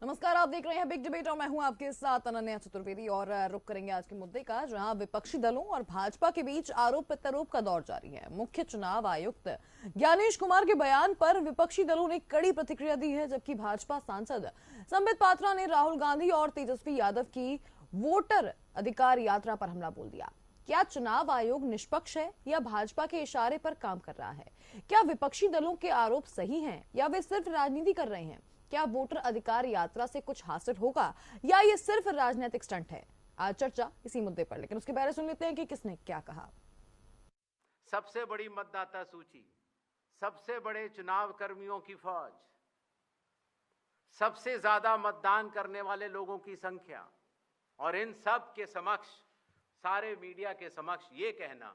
नमस्कार, आप देख रहे हैं बिग डिबेट और मैं हूं आपके साथ अनन्या चतुर्वेदी। और रुक करेंगे आज के मुद्दे का, जहां विपक्षी दलों और भाजपा के बीच आरोप प्रत्यारोप का दौर जारी है। मुख्य चुनाव आयुक्त ज्ञानेश कुमार के बयान पर विपक्षी दलों ने कड़ी प्रतिक्रिया दी है, जबकि भाजपा सांसद संबित पात्रा ने राहुल गांधी और तेजस्वी यादव की वोटर अधिकार यात्रा पर हमला बोल दिया। क्या चुनाव आयोग निष्पक्ष है या भाजपा के इशारे पर काम कर रहा है? क्या विपक्षी दलों के आरोप सही हैं या वे सिर्फ राजनीति कर रहे हैं? क्या वोटर अधिकार यात्रा से कुछ हासिल होगा या ये सिर्फ राजनीतिक स्टंट है? आज चर्चा इसी मुद्दे पर, लेकिन उसके पहले सुन लेते हैं कि किसने क्या कहा। सबसे बड़ी मतदाता सूची, सबसे बड़े चुनाव कर्मियों की फौज, सबसे ज्यादा मतदान करने वाले लोगों की संख्या, और इन सब के समक्ष, सारे मीडिया के समक्ष ये कहना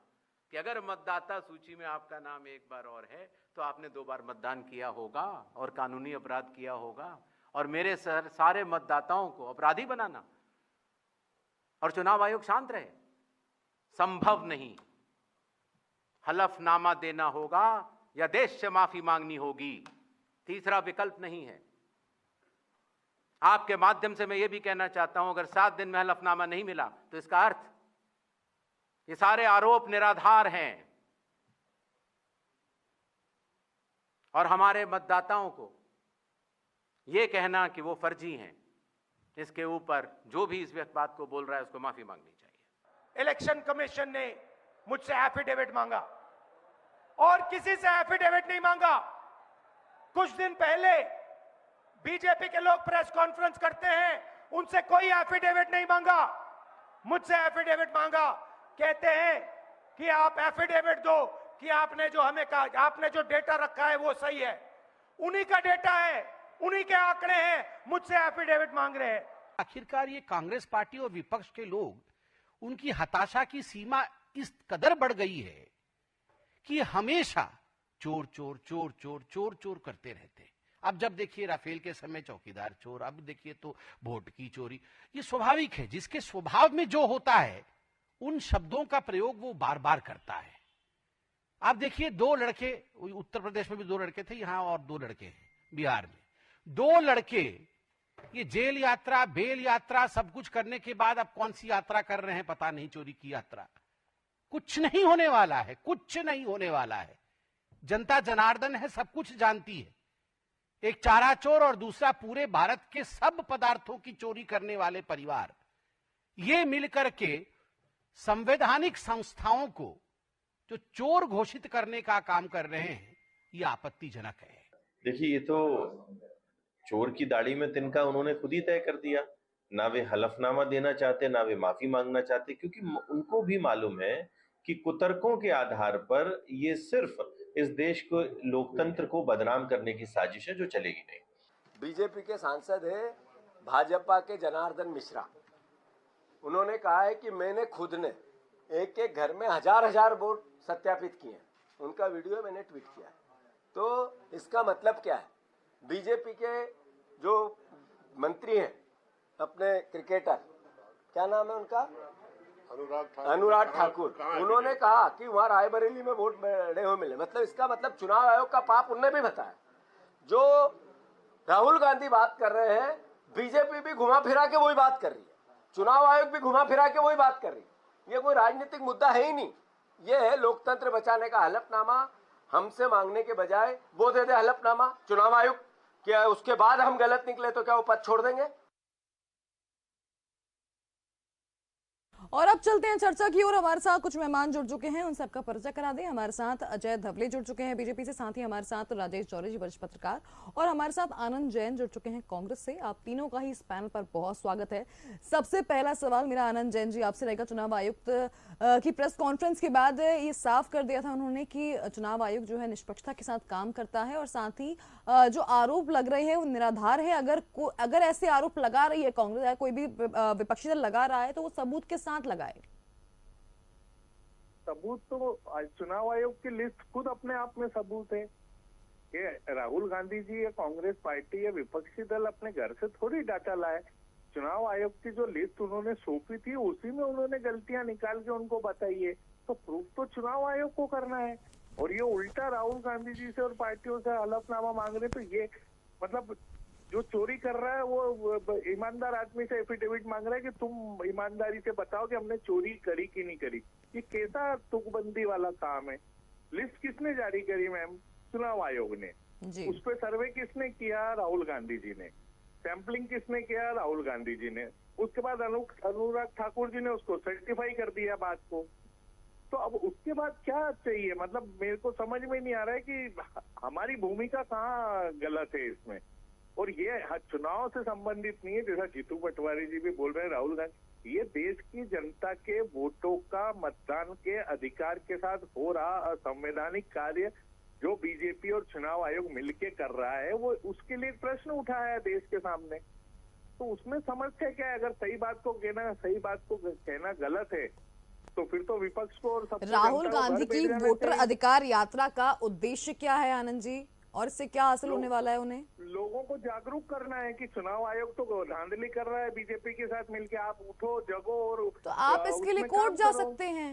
कि अगर मतदाता सूची में आपका नाम एक बार और है तो आपने 2 बार मतदान किया होगा और कानूनी अपराध किया होगा, और मेरे सारे मतदाताओं को अपराधी बनाना और चुनाव आयोग शांत रहे, संभव नहीं। हलफनामा देना होगा या देश से माफी मांगनी होगी, तीसरा विकल्प नहीं है। आपके माध्यम से मैं ये भी कहना चाहता हूं, अगर 7 दिन में हलफनामा नहीं मिला तो इसका अर्थ ये सारे आरोप निराधार हैं और हमारे मतदाताओं को यह कहना कि वो फर्जी हैं, इसके ऊपर जो भी इस बात को बोल रहा है उसको माफी मांगनी चाहिए। इलेक्शन कमीशन ने मुझसे एफिडेविट मांगा और किसी से एफिडेविट नहीं मांगा। कुछ दिन पहले बीजेपी के लोग प्रेस कॉन्फ्रेंस करते हैं, उनसे कोई एफिडेविट नहीं मांगा, मुझसे एफिडेविट मांगा। कहते हैं कि आप एफिडेविट दो कि आपने जो हमें कहा, आपने जो डेटा रखा है वो सही है। उन्हीं का डेटा है, उन्हीं के आंकड़े हैं, मुझसे एफिडेविट मांग रहे हैं। आखिरकार ये कांग्रेस पार्टी और विपक्ष के लोग, उनकी हताशा की सीमा इस कदर बढ़ गई है कि हमेशा चोर चोर चोर चोर चोर चोर करते रहते। अब जब देखिए राफेल के समय चौकीदार चोर, अब देखिए तो वोट की चोरी। ये स्वाभाविक है, जिसके स्वभाव में जो होता है उन शब्दों का प्रयोग वो बार बार करता है। आप देखिए 2 लड़के, उत्तर प्रदेश में भी 2 लड़के थे, यहां और 2 लड़के हैं बिहार में। 2 लड़के ये जेल यात्रा, बेल यात्रा सब कुछ करने के बाद अब कौन सी यात्रा कर रहे हैं पता नहीं, चोरी की यात्रा। कुछ नहीं होने वाला है, कुछ नहीं होने वाला है। जनता जनार्दन है, सब कुछ जानती है। एक चारा चोर और दूसरा पूरे भारत के सब पदार्थों की चोरी करने वाले परिवार, ये मिलकर के संवैधानिक संस्थाओं को जो चोर घोषित करने का काम कर रहे हैं, ये आपत्तिजनक है। देखिए, ये तो चोर की दाढ़ी में तिनका उन्होंने खुद ही तय कर दिया। ना वे हलफनामा देना चाहते, ना वे माफी मांगना चाहते, क्योंकि उनको भी मालूम है कि कुतर्कों के आधार पर ये सिर्फ इस देश को, लोकतंत्र को बदनाम करने की साजिश है जो चलेगी नहीं। बीजेपी के सांसद है भाजपा के जनार्दन मिश्रा, उन्होंने कहा है कि मैंने खुद ने एक एक घर में हजार वोट सत्यापित किए हैं। उनका वीडियो मैंने ट्वीट किया है। तो इसका मतलब क्या है? बीजेपी के जो मंत्री हैं, अपने क्रिकेटर, क्या नाम है उनका, अनुराग ठाकुर, उन्होंने कहा कि वहां रायबरेली में वोट बड़े हुए मिले। मतलब इसका मतलब चुनाव आयोग का पाप उनने भी बताया। जो राहुल गांधी बात कर रहे हैं, बीजेपी भी घुमा फिरा के वही बात कर रही है, चुनाव आयोग भी घुमा फिरा के वही बात कर रही है। ये कोई राजनीतिक मुद्दा है ही नहीं, ये है लोकतंत्र बचाने का हलफनामा। हमसे मांगने के बजाय वो दे दे हलफनामा चुनाव आयोग, क्या उसके बाद हम गलत निकले तो क्या वो पद छोड़ देंगे? और अब चलते हैं चर्चा की ओर। हमारे साथ कुछ मेहमान जुड़ चुके हैं, उन सबका परिचय करा दें। हमारे साथ अजय धवले जुड़ चुके हैं बीजेपी से, साथ ही हमारे साथ राजेश चौरे जी, वरिष्ठ पत्रकार, और हमारे साथ आनंद जैन जुड़ चुके हैं कांग्रेस से। आप तीनों का ही इस पैनल पर बहुत स्वागत है। सबसे पहला सवाल मेरा आनंद जैन जी आपसे रहेगा। चुनाव आयुक्त की प्रेस कॉन्फ्रेंस के बाद ये साफ कर दिया था उन्होंने कि चुनाव आयोग जो है निष्पक्षता के साथ काम करता है, और साथ ही जो आरोप लग रहे हैं वो निराधार है। अगर ऐसे आरोप लगा रही है कांग्रेस या कोई भी विपक्षी दल लगा रहा है तो वो सबूत के साथ लगाए। सबूत तो चुनाव आयोग की लिस्ट खुद अपने आप में सबूत है। ये राहुल गांधी जी या कांग्रेस पार्टी या विपक्षी दल अपने घर से थोड़ी डाटा लाए। चुनाव आयोग की जो लिस्ट उन्होंने सौंपी थी उसी में उन्होंने गलतियां निकाल के उनको बताई है। तो प्रूफ तो चुनाव आयोग को करना है, और ये उल्टा राहुल गांधी जी से और पार्टियों से हलफनामा मांग रहे, तो ये मतलब जो चोरी कर रहा है वो ईमानदार आदमी से एफिडेविट मांग रहा है कि तुम ईमानदारी से बताओ कि हमने चोरी करी कि नहीं करी। ये कैसा तुकबंदी वाला काम है? लिस्ट किसने जारी करी मैम? चुनाव आयोग ने। जी। उस पर सर्वे किसने किया? राहुल गांधी जी ने। सैंपलिंग किसने किया? राहुल गांधी जी ने। उसके बाद अनुराग ठाकुर जी ने उसको सर्टिफाई कर दिया बात को। तो अब उसके बाद क्या चाहिए? मतलब मेरे को समझ में नहीं आ रहा है कि हमारी भूमिका कहाँ गलत है इसमें। और ये चुनाव से संबंधित नहीं है, जैसा जीतू पटवारी जी भी बोल रहे हैं, राहुल गांधी, ये देश की जनता के वोटों का मतदान के अधिकार के साथ हो रहा असंवैधानिक कार्य जो बीजेपी और चुनाव आयोग मिलके कर रहा है, वो उसके लिए प्रश्न उठाया है देश के सामने। तो उसमें समस्या क्या है? अगर सही बात को कहना गलत है तो फिर तो विपक्ष को और सबसे राहुल गांधी की वोटर अधिकार यात्रा का उद्देश्य क्या है आनंद जी, और इससे क्या हासिल होने वाला है? उन्हें लोगों को जागरूक करना है कि चुनाव आयोग तो धांधली कर रहा है बीजेपी के साथ मिलके, आप उठो जगो। और तो आप इसके लिए कोर्ट जा सकते हैं।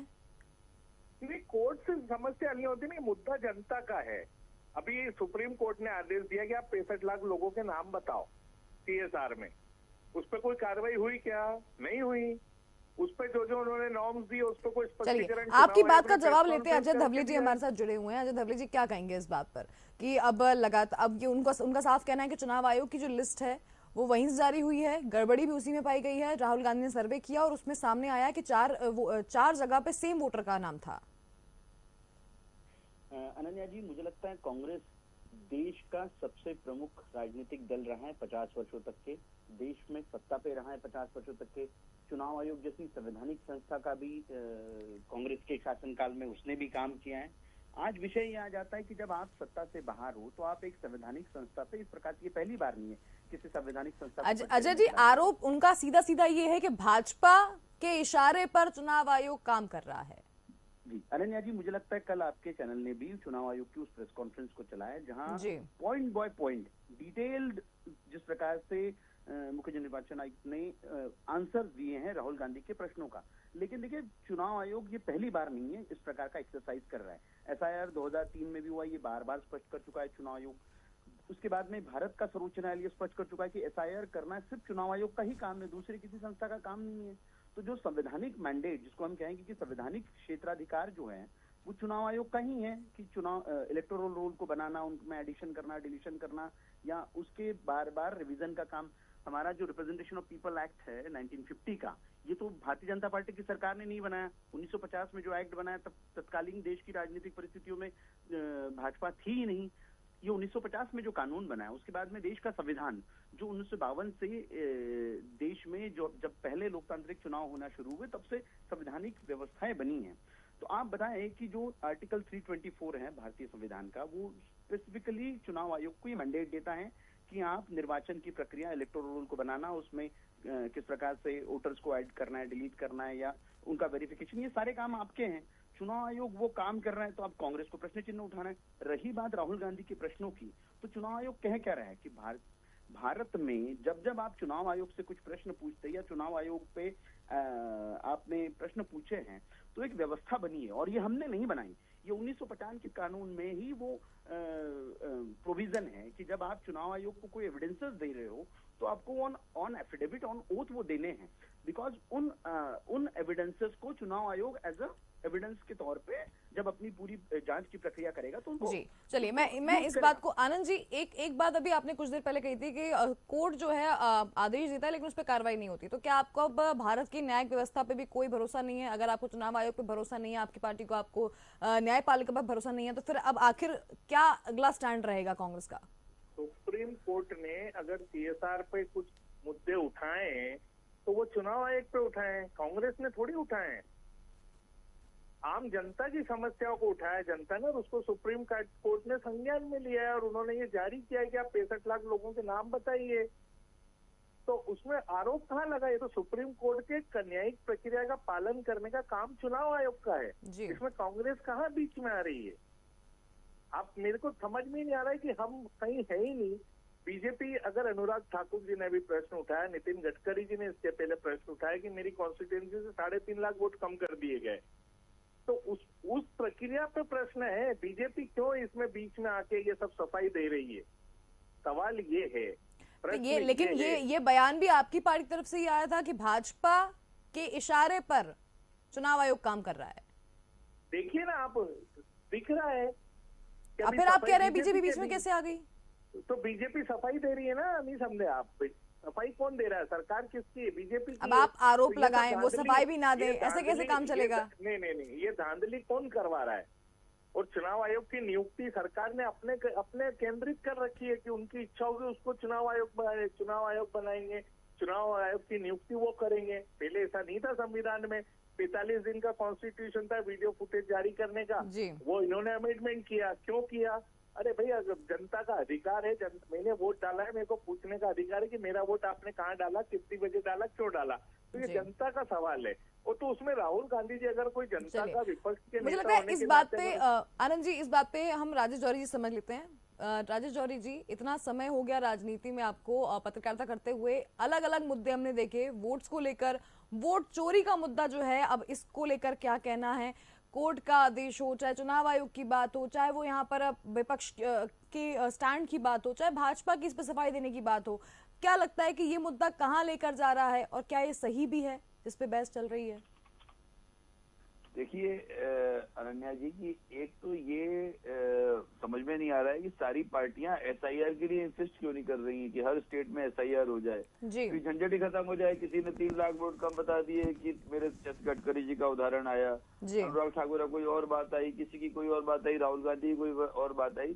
नहीं, कोर्ट से समस्या नहीं होती, नहीं, मुद्दा जनता का है। अभी सुप्रीम कोर्ट ने आदेश दिया कि आप 65 लाख लोगों के नाम बताओ CSR में। उस पर कोई कार्रवाई हुई क्या? नहीं हुई। उस पर जो उन्होंने नॉर्म्स दी उस पर कोई स्पष्टीकरण। आपकी बात का जवाब लेते हैं। अजय धवले जी हमारे साथ जुड़े हुए हैं। अजय धवले जी, क्या कहेंगे इस बात पर कि अब लगातार अब ये उनका साफ कहना है कि चुनाव आयोग की जो लिस्ट है वो वहीं से जारी हुई है, गड़बड़ी भी उसी में पाई गई है। राहुल गांधी ने सर्वे किया और उसमें सामने आया कि चार जगह पे सेम वोटर का नाम था। अनन्या जी, मुझे लगता है कांग्रेस देश का सबसे प्रमुख राजनीतिक दल रहा है 50 वर्षों तक के, देश में सत्ता पे रहा है 50 वर्षों तक के। चुनाव आयोग जैसी संवैधानिक संस्था का भी कांग्रेस के शासनकाल में उसने भी काम किया है। आज विषय ये आ जाता है कि जब आप सत्ता से बाहर हो तो आप एक संवैधानिक संस्था पे इस प्रकार की, पहली बार नहीं है किसी संवैधानिक संस्था। अजय जी, आरोप उनका सीधा सीधा ये है कि भाजपा के इशारे पर चुनाव आयोग काम कर रहा है। जी अनन्या जी, मुझे लगता है कल आपके चैनल ने भी चुनाव आयोग की उस प्रेस कॉन्फ्रेंस को चलाया जहां पॉइंट बाय पॉइंट डिटेल्ड जिस प्रकार से मुख्य निर्वाचन आयुक्त ने आंसर दिए हैं राहुल गांधी के प्रश्नों का। लेकिन देखिए, चुनाव आयोग ये पहली बार नहीं है इस प्रकार का एक्सरसाइज कर रहा है। SIR 2003 में भी हुआ, ये बार बार स्पष्ट कर चुका है चुनाव आयोग। उसके बाद में भारत का सर्वोच्च न्यायालय स्पष्ट कर चुका है कि SIR करना सिर्फ चुनाव आयोग का ही काम है, दूसरी किसी संस्था का काम नहीं है। तो जो संवैधानिक मैंडेट, जिसको हम कहेंगे कि संवैधानिक क्षेत्राधिकार जो है, वो चुनाव आयोग का ही है कि चुनाव इलेक्टोरल रोल को बनाना, उनमें एडिशन करना, डिलीशन करना, या उसके बार बार रिवीजन का काम। हमारा जो रिप्रेजेंटेशन ऑफ पीपल एक्ट है 1950 का, ये तो भारतीय जनता पार्टी की सरकार ने नहीं बनाया। 1950 में जो एक्ट बनाया तब तत्कालीन देश की राजनीतिक परिस्थितियों में भाजपा थी ही नहीं। ये 1950 में जो कानून बना है, उसके बाद में देश का संविधान जो 1952 से देश में जो जब पहले लोकतांत्रिक चुनाव होना शुरू हुए तब से संवैधानिक व्यवस्थाएं बनी हैं। तो आप बताएं कि जो आर्टिकल 324 है भारतीय संविधान का, वो स्पेसिफिकली चुनाव आयोग को ये मैंडेट देता है कि आप निर्वाचन की प्रक्रिया, इलेक्टोरल रोल को बनाना, उसमें किस प्रकार से वोटर्स को ऐड करना है, डिलीट करना है, या उनका वेरिफिकेशन, ये सारे काम आपके हैं। चुनाव आयोग वो काम कर रहा है तो आप कांग्रेस को प्रश्न चिन्ह उठाना है। रही बात राहुल गांधी के प्रश्नों की, तो चुनाव आयोग कह क्या रहा है कि भारत में जब आप चुनाव आयोग से कुछ प्रश्न पूछते हैं या चुनाव आयोग पे आपने प्रश्न पूछे हैं तो एक व्यवस्था बनी है, और ये हमने नहीं बनाई। ये 1950 के कानून में ही वो प्रोविजन है कि जब आप चुनाव आयोग को कोई एविडेंसेस दे रहे हो तो आपको ऑन एफिडेविट, ऑन ओथ वो देने हैं, बिकॉज उन एविडेंसेस को चुनाव आयोग एज अ एविडेंस के तौर पे जब अपनी पूरी जांच की प्रक्रिया करेगा तो उनको। जी चलिए, मैं इस बात को, आनंद जी, एक बात अभी आपने कुछ देर पहले कही थी कि कोर्ट जो है आदेश देता है लेकिन उस पर कार्रवाई नहीं होती। तो क्या आपको अब भारत की न्यायिक व्यवस्था पे भी कोई भरोसा नहीं है? अगर आपको चुनाव आयोग पे भरोसा नहीं है, आपकी पार्टी को, आपको न्यायपालिका पर भरोसा नहीं है, तो फिर अब आखिर क्या अगला स्टैंड रहेगा कांग्रेस का? सुप्रीम कोर्ट ने अगर CSR पे कुछ मुद्दे उठाए तो वो चुनाव आयोग पे उठाए, कांग्रेस ने थोड़ी उठाए। आम जनता की समस्याओं को उठाया जनता ने, और उसको सुप्रीम कोर्ट ने संज्ञान में लिया है, और उन्होंने ये जारी किया है कि आप 65 लाख लोगों के नाम बताइए। तो उसमें आरोप कहाँ लगा? ये तो सुप्रीम कोर्ट के न्यायिक प्रक्रिया का पालन करने का काम चुनाव आयोग का है। इसमें कांग्रेस कहाँ बीच में आ रही है? आप, मेरे को समझ में नहीं आ रहा है कि हम कहीं है ही नहीं। बीजेपी, अगर अनुराग ठाकुर जी ने भी प्रश्न उठाया, नितिन गडकरी जी ने इसके पहले प्रश्न उठाया कि मेरी कॉन्स्टिट्यूएंसी से 3.5 लाख वोट कम कर दिए गए, तो उस प्रक्रिया पे प्रश्न है। बीजेपी क्यों इसमें बीच में आके ये सब सफाई दे रही है? सवाल ये है। ये बयान भी आपकी पार्टी की तरफ से ही आया था कि भाजपा के इशारे पर चुनाव आयोग काम कर रहा है। देखिए ना आप, दिख रहा है। अब फिर आप कह रहे हैं बीजेपी बीच में कैसे आ गई? तो बीजेपी सफाई दे रही है ना, नहीं समझे आप? सफाई कौन दे रहा है? सरकार किसकी है? बीजेपी की। अब आप आरोप लगाएं, वो सफाई भी ना दे, ऐसे कैसे काम चलेगा? नहीं, ये धांधली कौन करवा रहा है? और चुनाव आयोग की नियुक्ति सरकार ने अपने केंद्रित कर रखी है कि उनकी इच्छा होगी उसको चुनाव आयोग बनाएंगे, चुनाव आयोग की नियुक्ति वो करेंगे। पहले ऐसा नहीं था संविधान में, 45 दिन का कॉन्स्टिट्यूशन था वीडियो फुटेज जारी करने का, वो इन्होंने अमेंडमेंट किया। क्यों किया? अरे भाई, अगर जनता का अधिकार है, मैंने वोट डाला है, मेरे को पूछने का अधिकार है कि मेरा वोट आपने कहाँ डाला, कितनी बजे डाला, क्यों डाला, तो ये जनता का सवाल है। और तो उसमें राहुल गांधी जी अगर कोई जनता का विपक्ष के मुझे लगता है इस बात पे आनंद जी, इस बात पे हम राजेश जौहरी जी समझ लेते हैं। राजेश जौहरी जी, इतना समय हो गया राजनीति में आपको पत्रकारिता करते हुए, अलग अलग मुद्दे हमने देखे, वोट्स को लेकर, वोट चोरी का मुद्दा जो है, अब इसको लेकर क्या कहना है? कोर्ट का आदेश हो, चाहे चुनाव आयोग की बात हो, चाहे वो यहाँ पर विपक्ष के स्टैंड की बात हो, चाहे भाजपा की इस पर सफाई देने की बात हो, क्या लगता है कि ये मुद्दा कहाँ लेकर जा रहा है और क्या ये सही भी है जिस पे बहस चल रही है? देखिए अनन्या जी की एक तो ये समझ में नहीं आ रहा है कि सारी पार्टियां एसआईआर के लिए इंसिस्ट क्यों नहीं कर रही हैं कि हर स्टेट में एसआईआर हो जाए, फिर झंझट ही खत्म हो जाए। किसी ने 3 लाख वोट कम बता दिए कि मेरे गडकरी जी का उदाहरण आया, अनुराग ठाकुर कोई और बात आई, किसी की कोई और बात आई, राहुल गांधी की कोई और बात आई,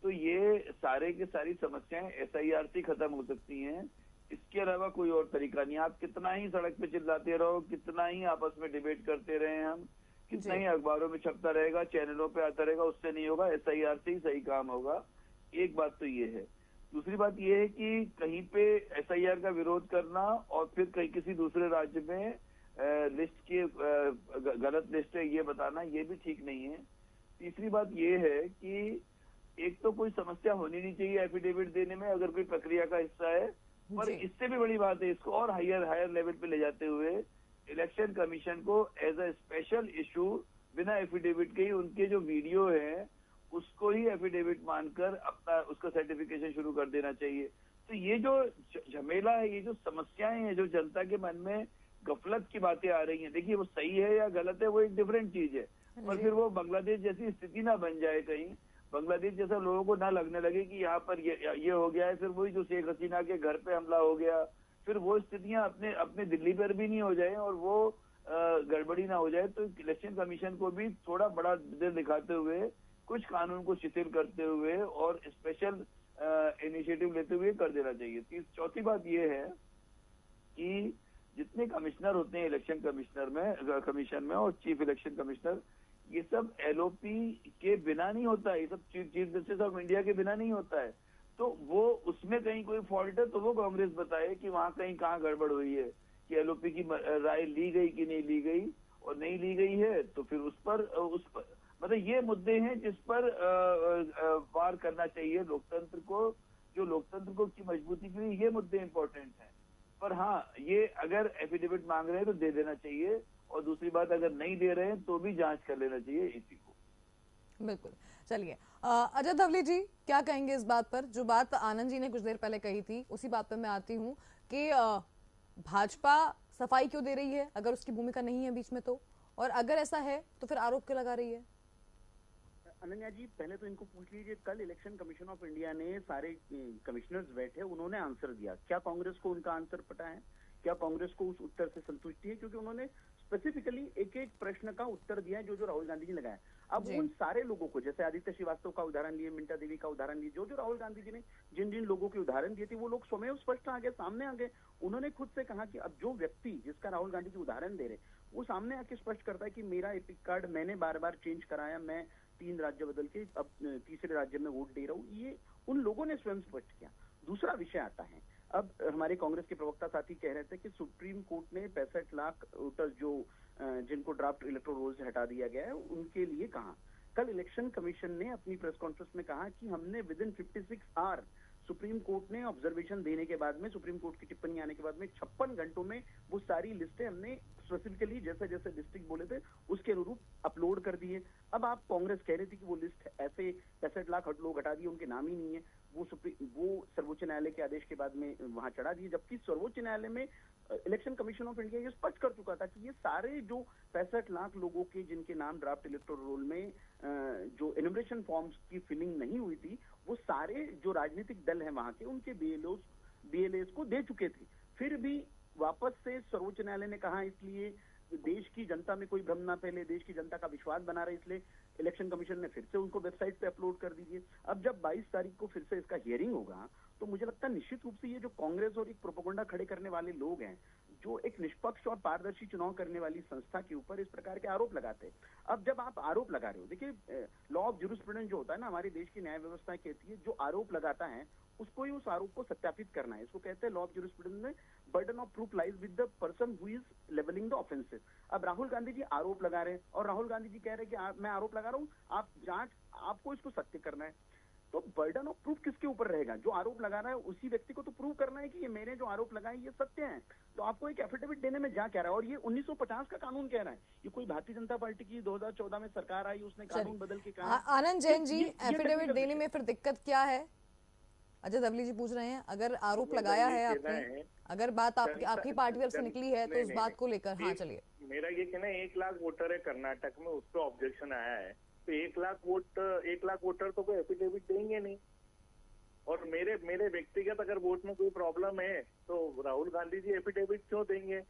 तो ये सारे के सारी समस्याएं एसआईआर से खत्म हो सकती हैं। इसके अलावा कोई और तरीका नहीं। आप कितना ही सड़क पे चिल्लाते रहो, कितना ही आपस में डिबेट करते रहे, हम कितना ही अखबारों में छपता रहेगा, चैनलों पे आता रहेगा, उससे नहीं होगा। एसआईआर से ही सही काम होगा। एक बात तो ये है। दूसरी बात ये है कि कहीं पे एसआईआर का विरोध करना और फिर कहीं किसी दूसरे राज्य में लिस्ट के गलत लिस्ट है ये बताना, ये भी ठीक नहीं है। तीसरी बात ये है कि एक तो कोई समस्या होनी नहीं चाहिए एफिडेविट देने में अगर कोई प्रक्रिया का हिस्सा है, पर इससे भी बड़ी बात है, इसको और हायर लेवल पे ले जाते हुए इलेक्शन कमीशन को एज अ स्पेशल इशू बिना एफिडेविट के ही उनके जो वीडियो है उसको ही एफिडेविट मानकर अपना उसका सर्टिफिकेशन शुरू कर देना चाहिए। तो ये जो झमेला है, ये जो समस्याएं हैं, जो जनता के मन में गफलत की बातें आ रही हैं, देखिए वो सही है या गलत है वो एक डिफरेंट चीज है, और फिर वो बांग्लादेश जैसी स्थिति ना बन जाए, कहीं बांग्लादेश जैसा लोगों को ना लगने लगे कि यहाँ पर ये हो गया है, फिर वही जो शेख हसीना के घर पे हमला हो गया, फिर वो स्थितियां अपने दिल्ली पर भी नहीं हो जाए और वो गड़बड़ी ना हो जाए। तो इलेक्शन कमीशन को भी थोड़ा बड़ा दिल दिखाते हुए कुछ कानून को शिथिल करते हुए और स्पेशल इनिशिएटिव लेते हुए कर देना चाहिए। चौथी बात ये है कि जितने कमिश्नर होते हैं इलेक्शन कमीशन में और चीफ इलेक्शन कमिश्नर, ये सब एलओपी के बिना नहीं होता है, ये सब चीफ जस्टिस ऑफ इंडिया के बिना नहीं होता है। तो वो उसमें कहीं कोई फॉल्ट है तो वो कांग्रेस बताए कि वहां कहीं कहाँ गड़बड़ हुई है, कि एलओपी की राय ली गई कि नहीं ली गई, और नहीं ली गई है तो फिर उस पर मतलब ये मुद्दे हैं जिस पर वार करना चाहिए लोकतंत्र को, जो लोकतंत्र को की मजबूती के लिए ये मुद्दे इंपॉर्टेंट हैं। पर हाँ, ये अगर एफिडेविट मांग रहे हैं तो दे देना चाहिए, और दूसरी बात अगर नहीं दे रहे हैं तो भी जांच कर लेना चाहिए इसी को। बिल्कुल। चलिए अजय धवली जी क्या कहेंगे इस बात पर? जो बात आनंद जी ने कुछ देर पहले कही थी उसी बात पर मैं आती हूँ कि भाजपा सफाई क्यों दे रही है अगर उसकी भूमिका नहीं है बीच में, तो और अगर ऐसा है तो फिर आरोप क्यों लगा रही है? अनन्या जी, पहले तो इनको पूछ लीजिए, कल इलेक्शन कमीशन ऑफ इंडिया ने सारे कमिश्नर्स बैठे, उन्होंने आंसर दिया, क्या कांग्रेस को उनका आंसर पता है? क्या कांग्रेस को उस उत्तर से संतुष्टि है? क्योंकि उन्होंने स्पेसिफिकली एक एक प्रश्न का उत्तर दिया है जो राहुल गांधी जी ने लगाया। अब उन सारे लोगों को, जैसे आदित्य श्रीवास्तव का उदाहरण लिए, मिंटा देवी का उदाहरण लिए, जो राहुल गांधी जी ने जिन जिन लोगों के उदाहरण दिए थे वो लोग स्वयं स्पष्ट आ गए, सामने आ गए। उन्होंने खुद से कहा कि अब जो व्यक्ति जिसका राहुल गांधी जी उदाहरण दे रहे वो सामने आके स्पष्ट करता है कि मेरा एपिक कार्ड मैंने बार बार चेंज कराया, मैं 3 राज्य बदल के अब तीसरे राज्य में वोट दे रहा हूँ, ये उन लोगों ने स्वयं स्पष्ट किया। दूसरा विषय आता है, अब हमारे कांग्रेस के प्रवक्ता साथी कह रहे थे कि सुप्रीम कोर्ट ने 65 लाख वोटर्स जो जिनको ड्राफ्ट इलेक्टोरल रोल से हटा दिया गया है उनके लिए कहा। कल इलेक्शन कमीशन ने अपनी प्रेस कॉन्फ्रेंस में कहा कि हमने within 56 hour, Supreme Court ने ऑब्जर्वेशन देने के बाद में, सुप्रीम कोर्ट की टिप्पणी आने के बाद में 56 घंटों में वो सारी लिस्टें हमने स्पेसिफिकली जैसे जैसे डिस्ट्रिक्ट बोले थे उसके अनुरूप अपलोड कर दिए। अब आप कांग्रेस कह रही थी कि वो लिस्ट ऐसे 65 लाख लोग हटा दिए, उनके नाम ही नहीं है। वो सर्वोच्च न्यायालय के आदेश के बाद में वहां चढ़ा दिए, जबकि सर्वोच्च न्यायालय में इलेक्शन कमीशन ऑफ इंडिया ये स्पष्ट कर चुका था कि ये सारे जो 65 लाख लोगों के जिनके नाम ड्राफ्ट इलेक्टोरल रोल में जो एनुमरेशन फॉर्म्स की फिलिंग नहीं हुई थी, वो सारे जो राजनीतिक दल हैं वहां के, उनके बीएलएस को दे चुके थे। फिर भी वापस से सर्वोच्च न्यायालय ने कहा इसलिए देश की जनता में कोई भ्रम ना फैले, देश की जनता का विश्वास बना रहे, इसलिए इलेक्शन कमीशन ने फिर से उनको वेबसाइट पे अपलोड कर दीजिए। अब जब 22 तारीख को फिर से इसका हियरिंग होगा तो मुझे लगता है निश्चित रूप से ये जो कांग्रेस और एक प्रोपेगेंडा खड़े करने वाले लोग हैं, जो एक निष्पक्ष और पारदर्शी चुनाव करने वाली संस्था के ऊपर इस प्रकार के आरोप लगाते हैं। अब जब आप आरोप लगा रहे हो, देखिए लॉ ऑफ ज्यूरिस्प्रूडेंस जो होता है ना, हमारी देश की न्याय व्यवस्था कहती है जो आरोप लगाता है उसको ही उस आरोप को सत्यापित करना है। इसको कहते हैं लॉ ऑफ ज्यूरिस्प्रूडेंस में burden of proof lies with the person who is levelling the offences. अब राहुल गांधी जी आरोप लगा रहे हैं और राहुल गांधी जी कह रहे हैं कि मैं आरोप लगा रहा हूं, आप जांच, आपको इसको सत्य करना है। तो बर्डन ऑफ प्रूफ किसके ऊपर रहेगा? जो आरोप लगा रहा है उसी व्यक्ति को तो प्रूव करना है कि ये मेरे जो आरोप लगाए ये सत्य हैं। तो आपको एक एफिडेविट देने में जा क्या रहा है? और ये 1950 का कानून कह रहा है, ये कोई भारतीय जनता पार्टी की 2014 में सरकार आई, उसने कानून बदल के कहा। आनंद जैन जी, एफिडेविट देने में फिर दिक्कत क्या है? अजय दवली जी पूछ रहे हैं, अगर आरोप लगाया है आपने, अगर बात आपकी पार्टी तरफ से निकली है तो उस बात को लेकर। हाँ चलिए, मेरा ये कहना है 1 लाख वोटर है कर्नाटक में, उस पर ऑब्जेक्शन आया है, तो 1 लाख वोटर तो कोई एफिडेविट देंगे नहीं। और मेरे व्यक्तिगत अगर वोट में कोई प्रॉब्लम है तो राहुल गांधी जी एफिडेविट क्यों देंगे?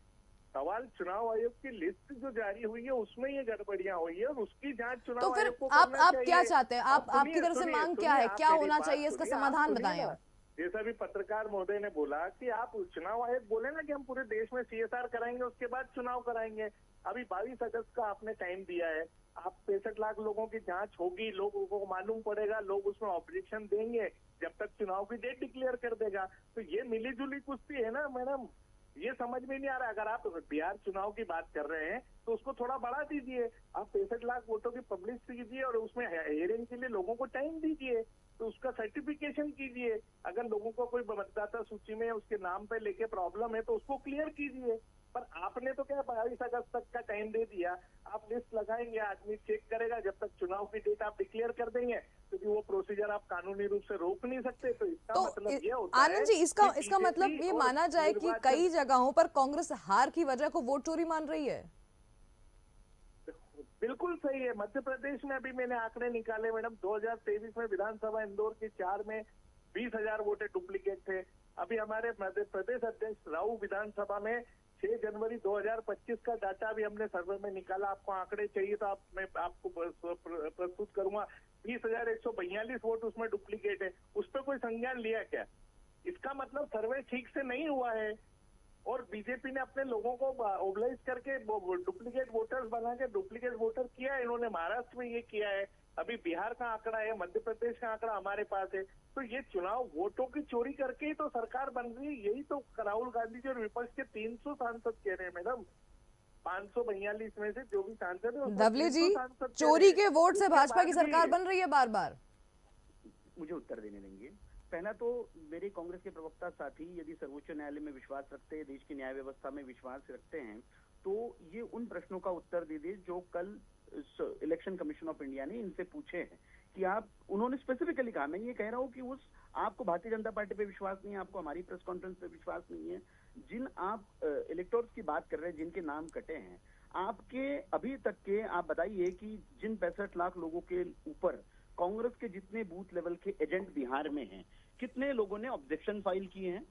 सवाल चुनाव आयोग की लिस्ट जो जारी हुई है उसमें ये गड़बड़ियां हुई है और उसकी जांच चुनाव आयोग को करना चाहिए। आप क्या चाहते हैं? आपकी तरफ से मांग क्या है? क्या होना चाहिए? इसका समाधान बताएं। जैसा भी पत्रकार महोदय ने बोला कि आप चुनाव आयोग बोले ना कि हम पूरे देश में CSR कराएंगे, उसके बाद चुनाव कराएंगे। अभी 22 अगस्त का आपने टाइम दिया है, आप 65 लाख लोगों की जांच होगी, लोगों को मालूम पड़ेगा, लोग उसमें ऑब्जेक्शन देंगे, जब तक चुनाव की डेट डिक्लेयर कर देगा। तो ये मिलीजुली कुश्ती है ना मैडम, ये समझ में नहीं आ रहा। अगर आप बिहार चुनाव की बात कर रहे हैं तो उसको थोड़ा बढ़ा दीजिए, आप 65 लाख वोटों की पब्लिश कीजिए और उसमें हियरिंग के लिए लोगों को टाइम दीजिए, तो उसका सर्टिफिकेशन कीजिए। अगर लोगों को कोई मतदाता सूची में उसके नाम पे लेके प्रॉब्लम है तो उसको क्लियर कीजिए। पर आपने तो क्या 22 अगस्त तक का टाइम दे दिया, आप लिस्ट लगाएंगे, आदमी चेक करेगा, जब तक चुनाव की डेट आप डिक्लेयर कर देंगे, क्योंकि वो प्रोसीजर आप कानूनी रूप से रोक नहीं सकते। तो इसका मतलब ये होता है आनंद जी, इसका मतलब ये माना जाए कि कई जगहों पर कांग्रेस हार की वजह को वोट चोरी मान रही है। बिल्कुल सही है। मध्य प्रदेश में अभी मैंने आंकड़े निकाले मैडम, 2023 में विधानसभा इंदौर के 4 में 20,000 वोटे डुप्लीकेट थे। अभी हमारे मध्य प्रदेश अध्यक्ष राऊ विधानसभा में 6 जनवरी 2025 का डाटा भी हमने सर्वे में निकाला। आपको आंकड़े चाहिए तो मैं आपको प्रस्तुत करूंगा। 20,142 वोट उसमें डुप्लीकेट है, उस पर कोई संज्ञान लिया क्या? इसका मतलब सर्वे ठीक से नहीं हुआ है और बीजेपी ने अपने लोगों को ओबलाइज करके डुप्लीकेट वोटर्स बना के डुप्लीकेट वोटर किया है। इन्होंने महाराष्ट्र में ये किया है, अभी बिहार का आंकड़ा है, मध्य प्रदेश का आंकड़ा हमारे पास है। तो ये चुनाव वोटों की चोरी करके ही तो सरकार बन रही है। यही तो राहुल गांधी जी और विपक्ष के 300 सांसद कह रहे हैं मैडम। 542 में से जो भी सांसद है, दवली जी, चोरी के वोट से भाजपा की सरकार बन रही है बार बार। मुझे उत्तर देने देंगे। पहला तो मेरे कांग्रेस के प्रवक्ता साथी यदि सर्वोच्च न्यायालय में विश्वास रखते हैं, देश की न्याय व्यवस्था में विश्वास रखते हैं, तो ये उन प्रश्नों का उत्तर दे दे जो कल इलेक्शन कमीशन ऑफ इंडिया ने इनसे पूछे हैं कि आप, उन्होंने स्पेसिफिकली कहा, मैं ये कह रहा हूँ कि उस आपको भारतीय जनता पार्टी पे विश्वास नहीं है, आपको हमारी प्रेस कॉन्फ्रेंस पे विश्वास नहीं है, जिन आप इलेक्टोर्स की बात कर रहे हैं, जिनके नाम कटे हैं, आपके अभी तक के आप बताइए कि जिन 65 लाख लोगों के ऊपर कांग्रेस के जितने बूथ लेवल के एजेंट बिहार में हैं, कितने लोगों ने ऑब्जेक्शन फाइल किए हैं?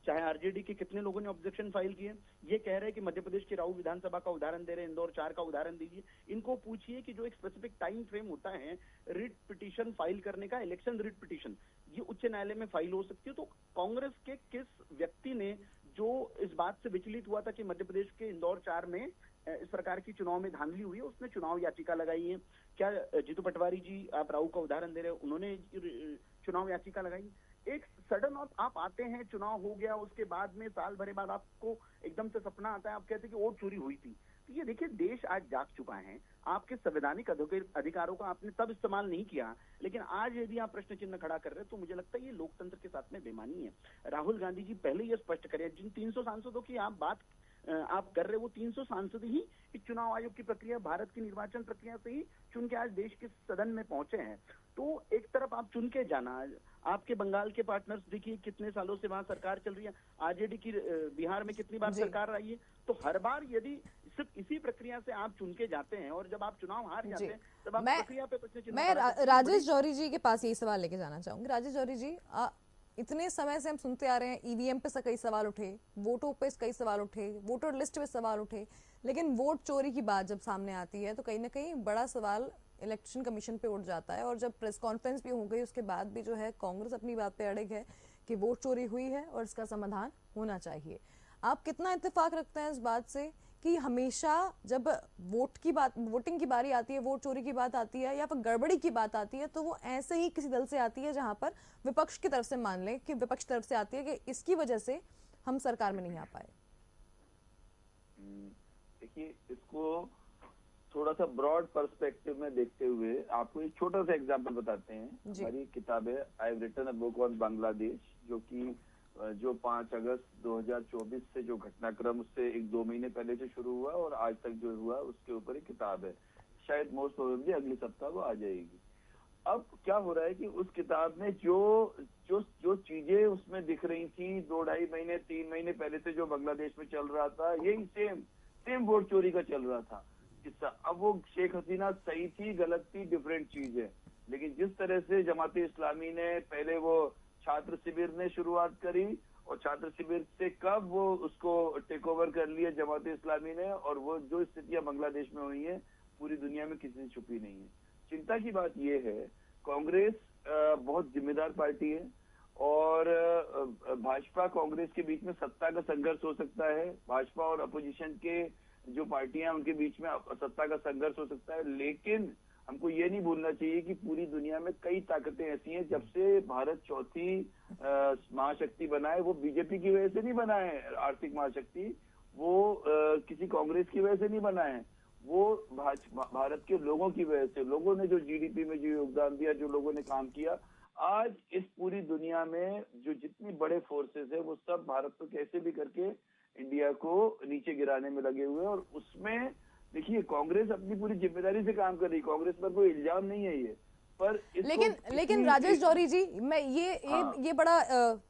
चाहे आरजेडी के कितने लोगों ने ऑब्जेक्शन फाइल किए? ये कह रहे हैं कि मध्य प्रदेश के राऊ विधानसभा का उदाहरण दे रहे हैं, इंदौर 4 का उदाहरण दीजिए। इनको पूछिए कि जो एक स्पेसिफिक टाइम फ्रेम होता है रिट पिटीशन फाइल करने का, इलेक्शन रिट पिटीशन, ये उच्च न्यायालय में फाइल हो सकती है। तो कांग्रेस के किस व्यक्ति ने जो इस बात से विचलित हुआ था कि मध्य प्रदेश के इंदौर 4 में इस प्रकार की चुनाव में धांधली हुई है, उसने चुनाव याचिका लगाई है? क्या जीतू पटवारी जी, आप राऊ का उदाहरण दे रहे हो, उन्होंने चुनाव याचिका लगाई? एक सडन और आप आते हैं, चुनाव हो गया, उसके बाद में साल भर बाद आपको एकदम से सपना आता है, आप कहते हैं कि वोट चोरी हुई थी। तो ये देखिए, देश आज जाग चुका है। आपके संवैधानिक अधिकारों का आपने तब इस्तेमाल नहीं किया, लेकिन आज यदि आप प्रश्न चिन्ह खड़ा कर रहे हैं तो मुझे लगता है ये लोकतंत्र के साथ में बेईमानी है। राहुल गांधी जी पहले ये स्पष्ट करें, जिन 300 सांसदों की आप बात आप कर रहे, वो 300 सांसद ही इस चुनाव आयोग की प्रक्रिया, भारत की निर्वाचन प्रक्रिया से ही चुन के आज देश के सदन में पहुंचे हैं। तो एक तरफ आप चुन के जाना, आपके बंगाल के पार्टनर्स देखिए कितने सालों से वहां सरकार चल रही है, आरजेडी की बिहार में कितनी बार सरकार आई है, तो हर बार यदि सिर्फ इसी प्रक्रिया से आप चुन के जाते हैं और जब आप चुनाव हार जाते हैं तब आप प्रक्रिया पे कुछ नहीं। मैं राजेश जौहरी जी के पास यही सवाल लेके जाना चाहूंगी। राजेश जौहरी जी, इतने समय से हम सुनते आ रहे हैं, ईवीएम पे कई सवाल उठे, वोटों पे कई सवाल उठे, वोटर लिस्ट पे सवाल उठे, लेकिन वोट चोरी की बात जब सामने आती है तो कहीं ना कहीं बड़ा सवाल इलेक्शन कमीशन पे उठ जाता है। और जब प्रेस कॉन्फ्रेंस भी हो गई उसके बाद भी जो है कांग्रेस अपनी बात पे अड़िग है कि वोट चोरी हुई है और इसका समाधान होना चाहिए। आप कितना इत्तेफाक रखते हैं इस बात से कि हमेशा जब वोटिंग की बारी आती है, वोट चोरी की बात आती है या फिर गड़बड़ी की बात आती है, तो वो ऐसे ही किसी दल से आती है जहां पर विपक्ष की तरफ से, मान लें कि विपक्ष तरफ से आती है कि इसकी वजह से हम सरकार में नहीं आ पाए? देखिए, इसको थोड़ा सा ब्रॉड पर्सपेक्टिव में देखते हुए आपको एक छोटा सा एग्जांपल बताते हैं। हमारी किताब है I have written a book on Bangladesh, जो 5 अगस्त 2024 से जो घटनाक्रम उससे 1-2 महीने पहले से शुरू हुआ और आज तक जो हुआ उसके ऊपर एक किताब है। शायद मोस्ट प्रोबेबली अगले सप्ताह वो आ जाएगी। अब क्या हो रहा है कि उस किताब में जो चीजें उसमें दिख रही थी 2-2.5 महीने 3 महीने पहले से जो बांग्लादेश में चल रहा था, यही सेम वोट चोरी का चल रहा था किस्सा। अब वो शेख हसीना सही थी गलत थी डिफरेंट चीज है, लेकिन जिस तरह से जमाते इस्लामी ने पहले वो छात्र शिविर ने शुरुआत करी और छात्र शिविर से कब वो उसको टेक ओवर कर लिया जमाते इस्लामी ने, और वो जो स्थितियां बांग्लादेश में हुई है पूरी दुनिया में किसी से छुपी नहीं है। चिंता की बात ये है, कांग्रेस बहुत जिम्मेदार पार्टी है और भाजपा कांग्रेस के बीच में सत्ता का संघर्ष हो सकता है, भाजपा और अपोजिशन के जो पार्टियां उनके बीच में सत्ता का संघर्ष हो सकता है, लेकिन हमको ये नहीं भूलना चाहिए कि पूरी दुनिया में कई ताकतें ऐसी हैं। जब से भारत चौथी महाशक्ति बना है, वो बीजेपी की वजह से नहीं बना है, आर्थिक महाशक्ति वो किसी कांग्रेस की वजह से नहीं बना है, वो भारत के लोगों की वजह से, लोगों ने जो जीडीपी में जो योगदान दिया, जो लोगों ने काम किया, आज इस पूरी दुनिया में जो जितनी बड़े फोर्सेस है वो सब भारत को कैसे भी करके इंडिया को नीचे गिराने में लगे हुए हैं। और उसमें देखिए कांग्रेस अपनी पूरी जिम्मेदारी से काम कर रही है, कांग्रेस पर कोई इल्जाम नहीं है ये, पर लेकिन राजेश जौहरी जी, मैं ये बड़ा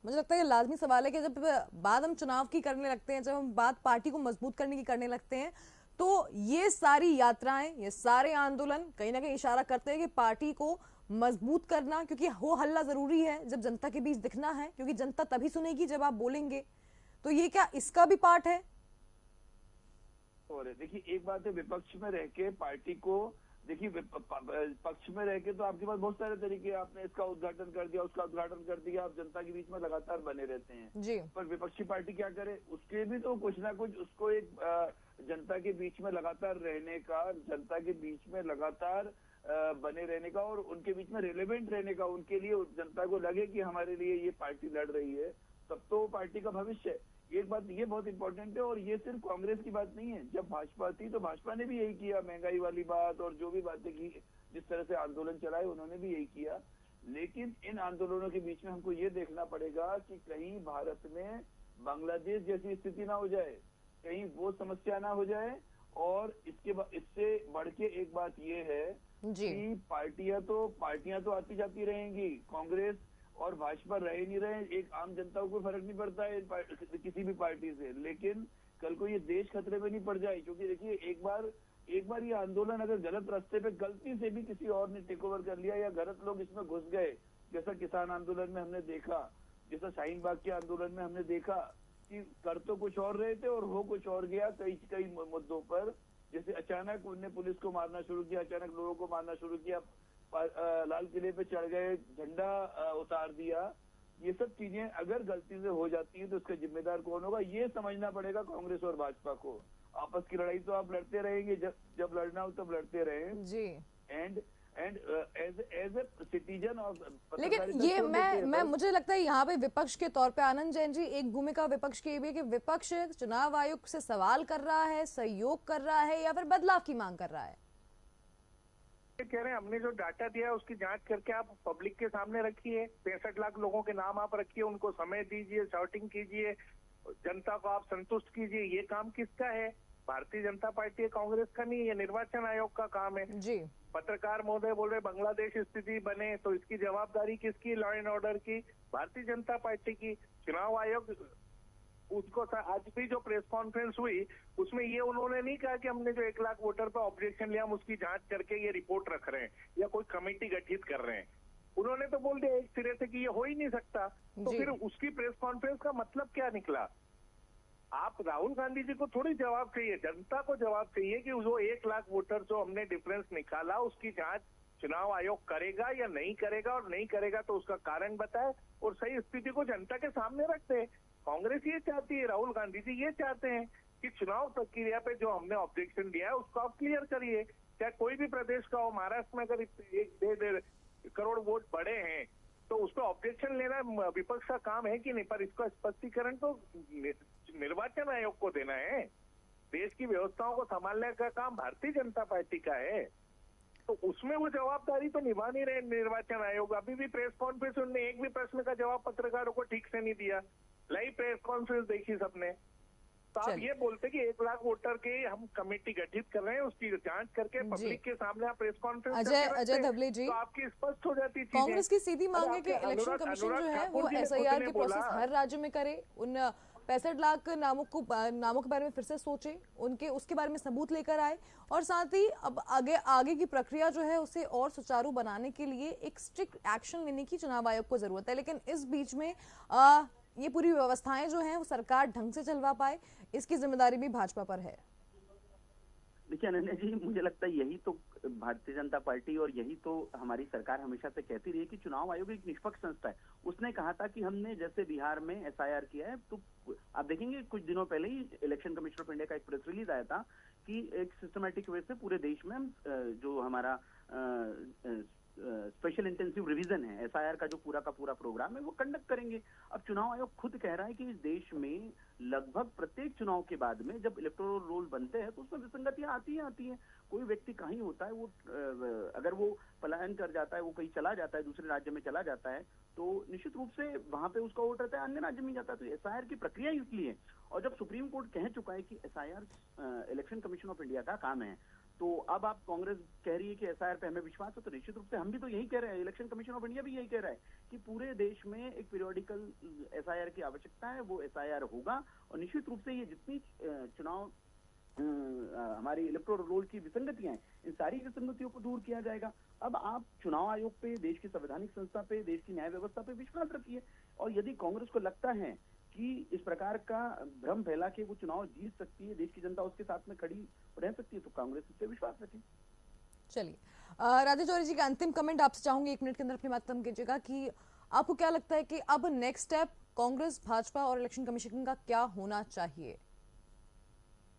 मुझे लगता है लाजमी सवाल है कि जब बात हम चुनाव की करने लगते हैं, जब हम बात पार्टी को मजबूत करने की करने लगते हैं, तो ये सारी यात्राएं, ये सारे आंदोलन कहीं ना कहीं इशारा करते हैं कि पार्टी को मजबूत करना, क्योंकि हो हल्ला जरूरी है जब जनता के बीच दिखना है, क्योंकि जनता तभी सुनेगी जब आप बोलेंगे। तो ये क्या इसका भी पार्ट है? और देखिए एक बात है, विपक्ष में रह के पार्टी को, देखिए पक्ष में रह के तो आपके पास बहुत सारे तरीके, आपने इसका उद्घाटन कर दिया, उसका उद्घाटन कर दिया, आप जनता के बीच में लगातार बने रहते हैं जी। पर विपक्षी पार्टी क्या करे, उसके भी तो कुछ ना कुछ उसको एक जनता के बीच में लगातार रहने का, जनता के बीच में लगातार बने रहने का और उनके बीच में रिलेवेंट रहने का, उनके लिए जनता को लगे कि हमारे लिए ये पार्टी लड़ रही है, तब तो पार्टी का भविष्य है। एक बात ये बहुत इंपॉर्टेंट है, और ये सिर्फ कांग्रेस की बात नहीं है, जब भाजपा थी तो भाजपा ने भी यही किया, महंगाई वाली बात और जो भी बातें की, जिस तरह से आंदोलन चलाए उन्होंने भी यही किया। लेकिन इन आंदोलनों के बीच में हमको ये देखना पड़ेगा कि कहीं भारत में बांग्लादेश जैसी स्थिति ना हो जाए, कहीं वो समस्या ना हो जाए। और इससे बढ़ के एक बात ये है कि पार्टियां तो आती जाती रहेंगी, कांग्रेस और भाजपा रहे नहीं रहे, एक आम जनता को फर्क नहीं पड़ता है किसी भी पार्टी से, लेकिन कल को ये देश खतरे में नहीं पड़ जाए। क्योंकि देखिए एक बार ये आंदोलन अगर गलत रास्ते पे गलती से भी किसी और ने टेक ओवर कर लिया या गलत लोग इसमें घुस गए, जैसा किसान आंदोलन में हमने देखा, जैसा शाहीन बाग के आंदोलन में हमने देखा कि कर तो कुछ और रहे थे और हो कुछ और गया कई मुद्दों पर। जैसे अचानक उनने पुलिस को मारना शुरू किया, अचानक लोगों को मारना शुरू किया, लाल किले पे चढ़ गए, झंडा उतार दिया, ये सब चीजें अगर गलती से हो जाती है तो उसका जिम्मेदार कौन होगा, ये समझना पड़ेगा कांग्रेस और भाजपा को। आपस की लड़ाई तो आप लड़ते रहेंगे, जब लड़ना हो तब लड़ते रहें जी। And as a citizen of, लेकिन ये मैं मुझे लगता है यहाँ पे विपक्ष के तौर पे आनंद जैन जी, एक भूमिका विपक्ष की भी है कि विपक्ष चुनाव आयोग से सवाल कर रहा है, सहयोग कर रहा है या फिर बदलाव की मांग कर रहा है। कह रहे हैं हमने जो डाटा दिया है उसकी जांच करके आप पब्लिक के सामने रखिए, 65 लाख लोगों के नाम आप रखिए, उनको समय दीजिए, शॉर्टिंग कीजिए, जनता को आप संतुष्ट कीजिए, ये काम किसका है? भारतीय जनता पार्टी कांग्रेस का नहीं, ये निर्वाचन आयोग का काम है जी। पत्रकार महोदय बोल रहे बांग्लादेश स्थिति बने तो इसकी जवाबदारी किसकी? लॉ एंड ऑर्डर की, भारतीय जनता पार्टी की। चुनाव आयोग उसको आज भी जो प्रेस कॉन्फ्रेंस हुई उसमें ये उन्होंने नहीं कहा कि हमने जो 1 लाख वोटर पर ऑब्जेक्शन लिया हम उसकी जांच करके ये रिपोर्ट रख रहे हैं या कोई कमेटी गठित कर रहे हैं। उन्होंने तो बोल दिया एक सिरे से कि ये हो ही नहीं सकता। तो फिर उसकी प्रेस कॉन्फ्रेंस का मतलब क्या निकला? आप राहुल गांधी जी को थोड़ी जवाब चाहिए, जनता को जवाब चाहिए कि वो 1 लाख वोटर जो हमने डिफरेंस निकाला उसकी जांच चुनाव आयोग करेगा या नहीं करेगा, और नहीं करेगा तो उसका कारण बताए और सही स्थिति को जनता के सामने रख दे। कांग्रेस ये चाहती है, राहुल गांधी जी ये चाहते हैं कि चुनाव प्रक्रिया पे जो हमने ऑब्जेक्शन दिया है उसको आप क्लियर करिए। चाहे कोई भी प्रदेश का हो, महाराष्ट्र में अगर 1-1.5 करोड़ वोट बढ़े हैं तो उस पर ऑब्जेक्शन लेना विपक्ष का काम है कि नहीं? पर इसका स्पष्टीकरण तो निर्वाचन आयोग को देना है। देश की व्यवस्थाओं को संभालने का काम भारतीय जनता पार्टी का है, तो उसमें वो जवाबदारी तो निभा नहीं रहे निर्वाचन आयोग। अभी भी प्रेस कॉन्फ्रेंस उन्होंने एक भी प्रश्न का जवाब पत्रकारों को ठीक से नहीं दिया। लाइव प्रेस कॉन्फ्रेंस देखी सबने। तो आप ये बोलते कि 1 लाख वोटर के हम कमेटी गठित कर रहे हैं, उसकी जांच करके पब्लिक के सामने आप प्रेस कॉन्फ्रेंस अजय धबले जी, तो आपकी स्पष्ट हो जाती चीजें। कांग्रेस की सीधी मांग है कि इलेक्शन कमीशन जो है वो SIR की प्रोसेस हर राज्य में करे, उन 65 लाख नामों के बारे में फिर से सोचे, उसके बारे में सबूत लेकर आए, और साथ ही अब आगे की प्रक्रिया जो है उसे और सुचारू बनाने के लिए एक स्ट्रिक्ट एक्शन लेने की चुनाव आयोग को जरूरत है। लेकिन इस बीच में ये पूरी व्यवस्थाएं जो हैं वो सरकार ढंग से चलवा पाए, इसकी जिम्मेदारी भी भाजपा पर है। देखिए अनन्या जी, मुझे लगता है यही तो भारतीय जनता पार्टी और यही तो हमारी सरकार हमेशा से कहती रही है कि चुनाव आयोग एक निष्पक्ष संस्था है। उसने कहा था कि हमने जैसे बिहार में SIR किया है, तो आप देखेंगे कुछ दिनों पहले ही इलेक्शन कमीशन ऑफ इंडिया का एक प्रेस रिलीज आया था कि एक सिस्टमैटिक वे से पूरे देश में जो हमारा स्पेशल इंटेंसिव रिवीजन है SIR का जो पूरा का पूरा प्रोग्राम है वो कंडक्ट करेंगे। अब चुनाव आयोग खुद कह रहा है कि इस देश में लगभग प्रत्येक चुनाव के बाद में जब इलेक्टोरल रोल बनते हैं तो उसमें विसंगतियां आती हैं। कोई व्यक्ति कहीं होता है, वो अगर वो पलायन कर जाता है, वो कहीं चला जाता है, दूसरे राज्य में चला जाता है, तो निश्चित रूप से वहां पे उसका वोट रहता है, अन्य राज्य में जाता है। तो SIR की प्रक्रिया इसलिए, और जब सुप्रीम कोर्ट कह चुका है कि SIR election commission of India का काम है, तो अब आप कांग्रेस कह रही है कि SIR पे हमें विश्वास है, तो निश्चित रूप से हम भी तो यही कह रहे हैं, इलेक्शन कमीशन ऑफ इंडिया भी यही कह रहा है कि पूरे देश में एक पीरियोडिकल SIR की आवश्यकता है, वो SIR होगा। और निश्चित रूप से ये जितनी चुनाव हमारी इलेक्टोरल रोल की विसंगतियां हैं, इन सारी विसंगतियों को दूर किया जाएगा। अब आप चुनाव आयोग पे, देश की संवैधानिक संस्था पे, देश की न्याय व्यवस्था पे विश्वास रखिए, और यदि कांग्रेस को लगता है कि इस प्रकार का भ्रम फैला के वो चुनाव जीत सकती है, देश की जनता उसके साथ में खड़ी रह सकती है, तो कांग्रेस इस पे विश्वास रखे। चलिए राधे चौधरी जी का अंतिम कमेंट आपसे चाहूंगी, 1 मिनट के अंदर अपनी बात खत्म कीजिएगा कि आपको क्या लगता है कि अब नेक्स्ट स्टेप कांग्रेस, भाजपा और इलेक्शन कमीशन का क्या होना चाहिए?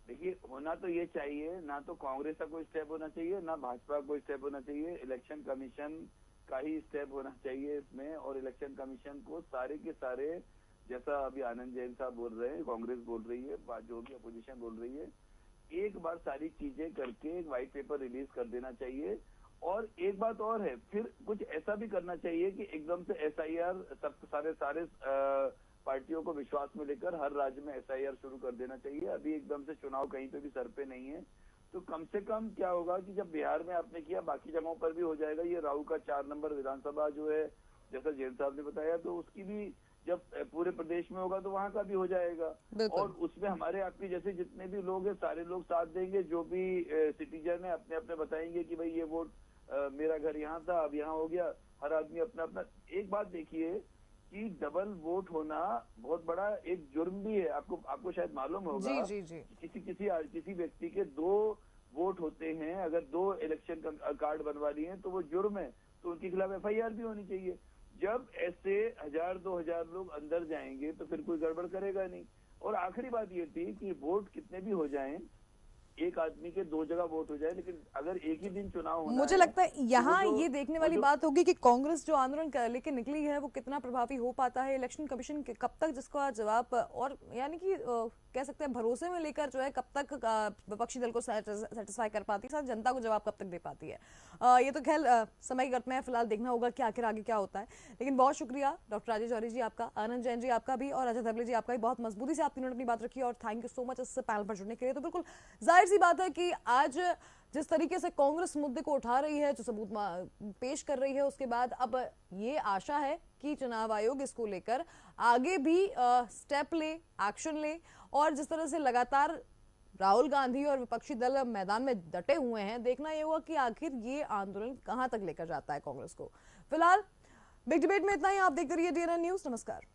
देखिए, होना तो ये चाहिए, ना तो कांग्रेस का कोई स्टेप होना चाहिए, ना भाजपा का कोई स्टेप होना चाहिए, इलेक्शन कमीशन का ही स्टेप होना चाहिए इसमें। और इलेक्शन कमीशन को सारे के सारे, जैसा अभी आनंद जैन साहब बोल रहे हैं, कांग्रेस बोल रही है, जो भी अपोजिशन बोल रही है, एक बार सारी चीजें करके एक व्हाइट पेपर रिलीज कर देना चाहिए। और एक बात और है, फिर कुछ ऐसा भी करना चाहिए कि एकदम से SIR सब सारे पार्टियों को विश्वास में लेकर हर राज्य में SIR शुरू कर देना चाहिए। अभी एकदम से चुनाव कहीं पे भी सर पे नहीं है, तो कम से कम क्या होगा कि जब बिहार में आपने किया, बाकी जगहों पर भी हो जाएगा। ये राहु का 4 नंबर विधानसभा जो है, जैसा जैन साहब ने बताया, तो उसकी भी जब पूरे प्रदेश में होगा तो वहां का भी हो जाएगा। और उसमें हमारे आपके जैसे जितने भी लोग हैं, सारे लोग साथ देंगे। जो भी सिटीजन है अपने अपने बताएंगे कि भाई ये वोट मेरा घर यहाँ था, अब यहाँ हो गया। हर आदमी अपना अपना। एक बात देखिए कि डबल वोट होना बहुत बड़ा एक जुर्म भी है। आपको शायद मालूम होगा, जी। किसी व्यक्ति के 2 वोट होते हैं, अगर 2 इलेक्शन कार्ड बनवा लिए हैं तो वो जुर्म है, तो उनके खिलाफ FIR भी होनी चाहिए। जब ऐसे 1000-2000 लोग अंदर जाएंगे तो फिर कोई गड़बड़ करेगा नहीं। और आखिरी बात ये थी कि वोट कितने भी हो जाएं, एक आदमी के 2 जगह वोट हो जाए, लेकिन अगर एक ही दिन चुनाव होना मुझे लगता है यहाँ ये देखने वाली बात होगी कि कांग्रेस जो आंदोलन लेके निकली है वो कितना प्रभावी हो पाता है। इलेक्शन कमीशन कब तक जिसका जवाब, और यानी कि कह सकते हैं भरोसे में लेकर जो है कब तक विपक्षी दल को सेटिस्फाई कर पाती है, जनता को जवाब कब तक दे पाती है। ये तो खैर समय की घटना है, फिलहाल देखना होगा कि आखिर आगे क्या होता है। लेकिन बहुत शुक्रिया डॉक्टर राजेश जौहरी जी आपका, आनंद जैन जी आपका भी, और अजय धबले जी आपका भी। बहुत मजबूती से आप तीनों ने अपनी बात रखी और थैंक यू सो मच इस पैनल पर जुड़ने के लिए। तो बिल्कुल जाहिर सी बात है कि आज जिस तरीके से कांग्रेस मुद्दे को उठा रही है, जो सबूत पेश कर रही है, उसके बाद अब ये आशा है कि चुनाव आयोग इसको लेकर आगे भी स्टेप ले, एक्शन ले, और जिस तरह से लगातार राहुल गांधी और विपक्षी दल मैदान में डटे हुए हैं, देखना ये होगा कि आखिर ये आंदोलन कहां तक लेकर जाता है कांग्रेस को। फिलहाल बिग डिबेट में इतना ही। आप देखते रहिए DNN न्यूज। नमस्कार।